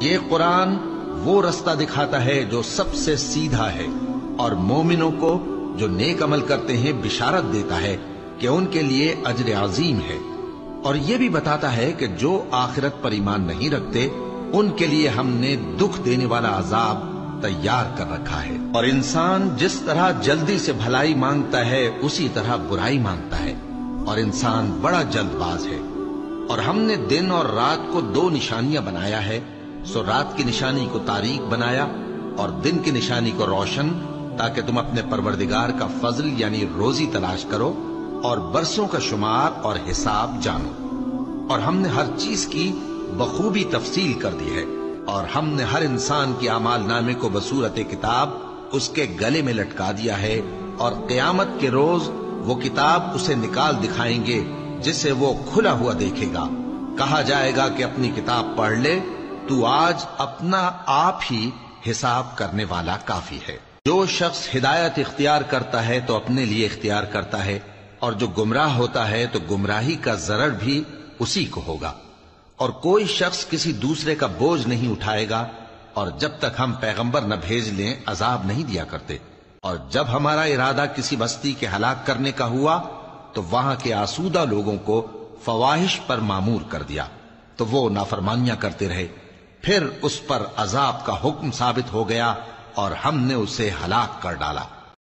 یہ قرآن وہ رستہ دکھاتا ہے جو سب سے سیدھا ہے، اور مومنوں کو جو نیک عمل کرتے ہیں بشارت دیتا ہے کہ ان کے لیے اجر عظیم ہے، اور یہ بھی بتاتا ہے کہ جو آخرت پر ایمان نہیں رکھتے ان کے لیے ہم نے دکھ دینے والا عذاب تیار کر رکھا ہے۔ اور انسان جس طرح جلدی سے بھلائی مانگتا ہے اسی طرح برائی مانگتا ہے، اور انسان بڑا جلد باز ہے۔ اور ہم نے دن اور رات کو دو نشانیاں بنایا ہے، سو رات کی نشانی کو تاریک بنایا اور دن کی نشانی کو روشن، تاکہ تم اپنے پروردگار کا فضل یعنی روزی تلاش کرو اور برسوں کا شمار اور حساب جانو۔ اور ہم نے ہر چیز کی بخوبی تفصیل کر دی ہے، اور ہم نے ہر انسان کی اعمال نامے کو بصورت کتاب اس کے گلے میں لٹکا دیا ہے، اور قیامت کے روز وہ کتاب اسے نکال دکھائیں گے جسے وہ کھلا ہوا دیکھے گا۔ کہا جائے گا کہ اپنی کتاب پڑھ لے، تو آج اپنا آپ ہی حساب کرنے والا کافی ہے۔ جو شخص ہدایت اختیار کرتا ہے تو اپنے لیے اختیار کرتا ہے، اور جو گمراہ ہوتا ہے تو گمراہی کا ضرر بھی اسی کو ہوگا۔ اور کوئی شخص کسی دوسرے کا بوجھ نہیں اٹھائے گا، اور جب تک ہم پیغمبر نہ بھیج لیں عذاب نہیں دیا کرتے۔ اور جب ہمارا ارادہ کسی بستی کے ہلاک کرنے کا ہوا تو وہاں کے آسودہ لوگوں کو فواحش پر مامور کر دیا، تو وہ نافرمانیاں کرتے رہے، پھر اس پر عذاب کا حکم ثابت ہو گیا اور ہم نے اسے ہلاک کر ڈالا۔